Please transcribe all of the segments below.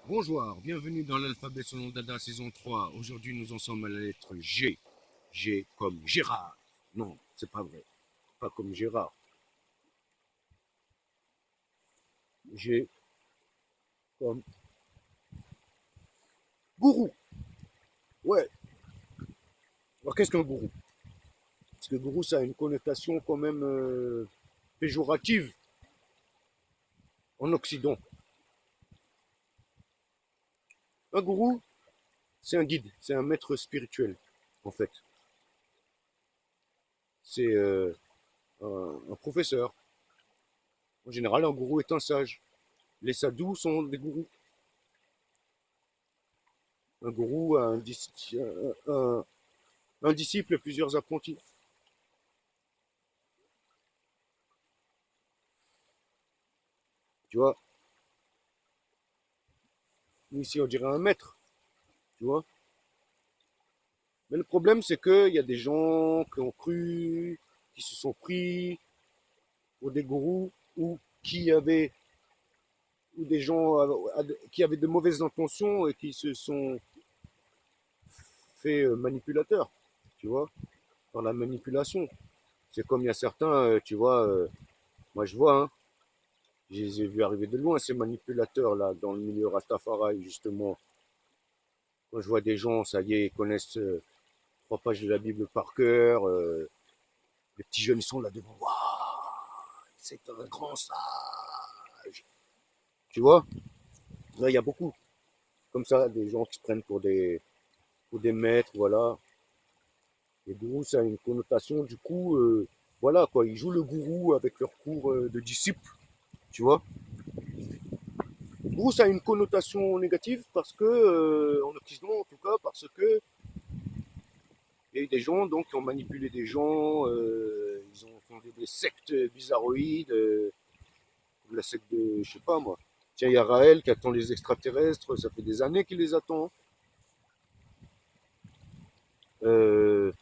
Bonjour, bienvenue dans l'alphabet selon Dada saison 3. Aujourd'hui, nous en sommes à la lettre G. G comme Gérard. Non, c'est pas vrai. Pas comme Gérard. G comme gourou. Ouais. Alors, qu'est-ce qu'un gourou? Parce que gourou, ça a une connotation quand même péjorative en Occident. Un gourou, c'est un guide, c'est un maître spirituel, en fait. C'est un professeur. En général, un gourou est un sage. Les sadhus sont des gourous. Un gourou a un disciple et plusieurs apprentis. Tu vois, nous ici on dirait un maître, tu vois. Mais le problème c'est qu'il y a des gens qui ont cru, qui se sont pris pour des gourous ou des gens qui avaient de mauvaises intentions et qui se sont fait manipulateurs, tu vois, par la manipulation. C'est comme il y a certains, tu vois, moi je vois, hein, je les ai vus arriver de loin ces manipulateurs là dans le milieu Rastafari justement. Quand je vois des gens, ça y est, ils connaissent 3 pages de la Bible par cœur. Les petits jeunes, ils sont là devant. Waouh, c'est un grand sage. Tu vois, là, il y a beaucoup comme ça, des gens qui se prennent pour des maîtres, voilà. Les gourous, ça a une connotation, du coup, voilà, quoi. Ils jouent le gourou avec leur cours de disciples, tu vois. Le gourou, ça a une connotation négative parce que, en Occident, en tout cas, parce que il y a eu des gens donc, qui ont manipulé des gens, ils ont fondé des sectes bizarroïdes, la secte de, je sais pas moi. Tiens, il y a Raël qui attend les extraterrestres, ça fait des années qu'il les attend. Euh,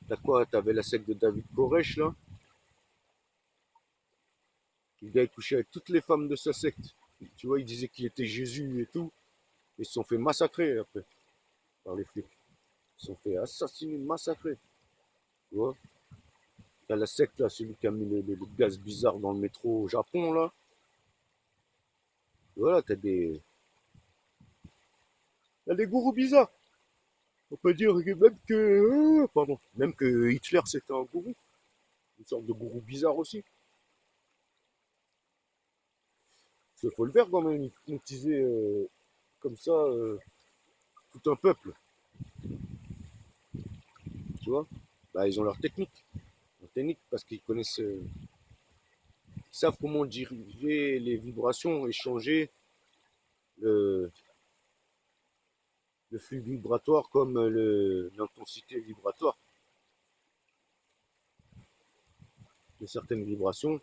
T'as quoi? T'avais la secte de David Koresh là. Le gars il couchait avec toutes les femmes de sa secte. Tu vois, il disait qu'il était Jésus et tout. Ils se sont fait massacrer après par les flics. Ils se sont fait assassiner, massacrer. Tu vois? T'as la secte là, celui qui a mis le gaz bizarre dans le métro au Japon là. Voilà, t'as des gourous bizarres. On peut dire que pardon, même que Hitler c'était un gourou, une sorte de gourou bizarre aussi. Il faut le faire quand même, hypnotiser comme ça tout un peuple, tu vois. Bah, ils ont leur technique parce qu'ils connaissent, ils savent comment diriger les vibrations et changer le, le flux vibratoire comme l'intensité vibratoire de certaines vibrations.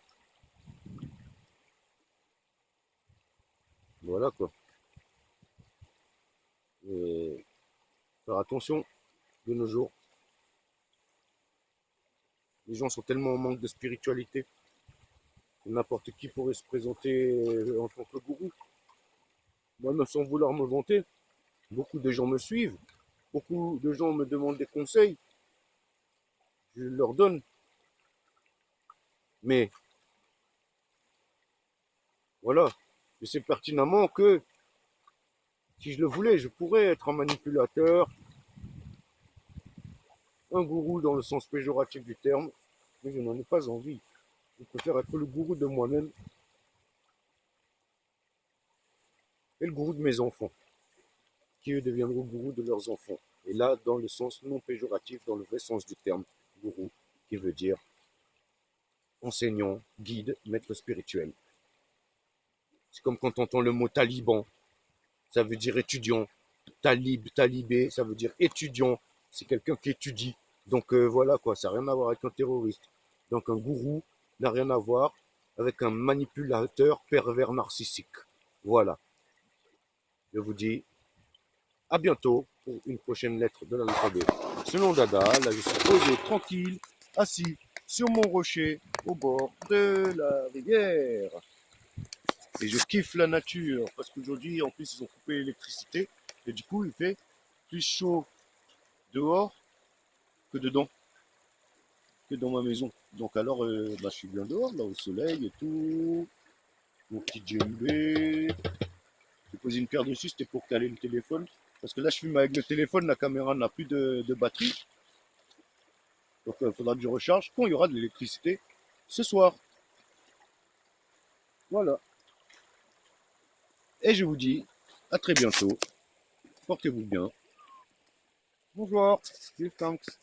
Voilà quoi. Et faire attention de nos jours. Les gens sont tellement en manque de spiritualité que n'importe qui pourrait se présenter en tant que gourou. Moi, même sans vouloir me vanter, beaucoup de gens me suivent, beaucoup de gens me demandent des conseils, je leur donne. Mais voilà, je sais pertinemment que si je le voulais, je pourrais être un manipulateur, un gourou dans le sens péjoratif du terme, mais je n'en ai pas envie. Je préfère être le gourou de moi-même et le gourou de mes enfants, qui eux deviendront gourous de leurs enfants. Et là, dans le sens non péjoratif, dans le vrai sens du terme, gourou, qui veut dire enseignant, guide, maître spirituel. C'est comme quand on entend le mot taliban, ça veut dire étudiant. Talibé, ça veut dire étudiant. C'est quelqu'un qui étudie. Donc voilà quoi, ça n'a rien à voir avec un terroriste. Donc un gourou n'a rien à voir avec un manipulateur pervers narcissique. Voilà. Je vous dis à bientôt pour une prochaine lettre de l'alphabet. Selon Dada, là je suis posé tranquille, assis sur mon rocher au bord de la rivière. Et je kiffe la nature parce qu'aujourd'hui, en plus, ils ont coupé l'électricité. Et du coup, il fait plus chaud dehors que dedans, que dans ma maison. Donc alors, bah, je suis bien dehors, là, au soleil et tout. Mon petit djembé. J'ai posé une pierre dessus, c'était pour caler le téléphone. Parce que là, je filme avec le téléphone, la caméra n'a plus de batterie. Donc il faudra que je recharge quand il y aura de l'électricité ce soir. Voilà. Et je vous dis à très bientôt. Portez-vous bien. Bonjour. Steve Tanks.